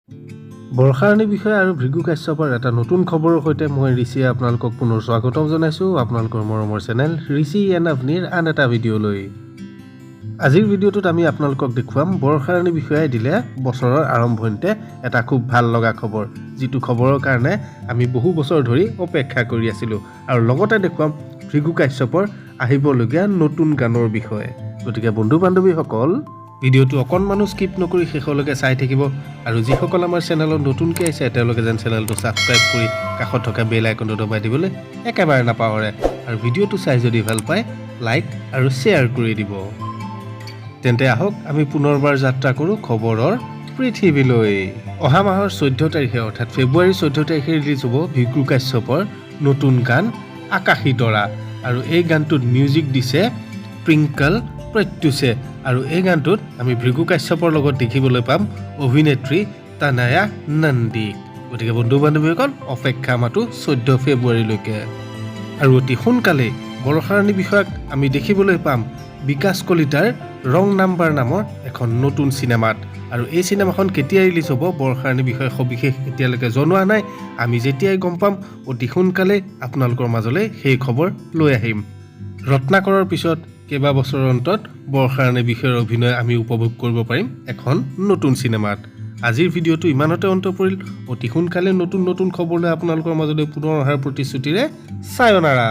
বৰ্ষা ৰাণীৰ বিষয়ে আৰু ভৃগু কাশ্যপৰ এটা নতুন খবৰৰ সৈতে মই ঋষিয়ে আপোনালোকক পুনৰ স্বাগতম জনাইছোঁ আপোনালোকৰ মৰমৰ চেনেল ঋষি এণ্ড আভনিৰ আন এটা ভিডিঅ'লৈ। আজিৰ ভিডিঅ'টোত আমি আপোনালোকক দেখুৱাম বৰ্ষা ৰাণীৰ বিষয়ে দিলে বছৰৰ আৰম্ভণিতে এটা খুব ভাল লগা খবৰ, যিটো খবৰৰ কাৰণে আমি বহু বছৰ ধৰি অপেক্ষা কৰি আছিলোঁ, আৰু লগতে দেখুৱাম ভৃগু কাশ্যপৰ আহিবলগীয়া নতুন গানৰ বিষয়ে। গতিকে বন্ধু বান্ধৱীসকল, ভিডিঅ'টো অকণমানো স্কিপ নকৰি শেষলৈকে চাই থাকিব, আৰু যিসকল আমাৰ চেনেলত নতুনকৈ আহিছে তেওঁলোকে যেন চেনেলটো ছাবস্ক্ৰাইব কৰি কাষত থকা বেল আইকনটো দবাই দিবলৈ একেবাৰে নাপাহৰে, আৰু ভিডিঅ'টো চাই যদি ভাল পায় লাইক আৰু শ্বেয়াৰ কৰি দিব। তেন্তে আহক আমি পুনৰবাৰ যাত্ৰা কৰোঁ খবৰৰ পৃথিৱীলৈ। অহা মাহৰ 14 তাৰিখে অৰ্থাৎ ফেব্ৰুৱাৰী 14 তাৰিখে ৰিলিজ হ'ব ভৃগু কাশ্যপৰ নতুন গান আকাশী তৰা, আৰু এই গানটোত মিউজিক দিছে টুইংকল প্ৰত্যুষে, আৰু এই গানটোত আমি ভৃগু কাশ্যপৰ লগত দেখিবলৈ পাম অভিনেত্ৰী তানায়া নন্দীক। গতিকে বন্ধু বান্ধৱীসকল, অপেক্ষা মাথো 14 ফেব্ৰুৱাৰীলৈকে। আৰু অতি সোনকালে বৰ্ষা ৰাণীৰ বিষয়ক আমি দেখিবলৈ পাম বিকাশ কলিতাৰ ৰং নাম্বাৰ নামৰ এখন নতুন চিনেমাত, আৰু এই চিনেমাখন কেতিয়া ৰিলিজ হ'ব বৰ্ষা ৰাণীৰ বিষয়ে সবিশেষ এতিয়ালৈকে জনোৱা নাই। আমি যেতিয়াই গম পাম অতি সোনকালে আপোনালোকৰ মাজলৈ সেই খবৰ লৈ আহিম। ৰত্নাকৰৰ পিছত কেইবা বছৰৰ অন্তত বৰ্ষা ৰাণীৰ বিষয়ৰ অভিনয় আমি উপভোগ কৰিব পাৰিম এখন নতুন চিনেমাত। আজিৰ ভিডিঅ'টো ইমানতে অন্ত পৰিল। অতি সোনকালে নতুন নতুন খবৰ লৈ আপোনালোকৰ মাজলৈ পুনৰ অহাৰ প্ৰতিশ্ৰুতিৰে ছায়োনাৰা।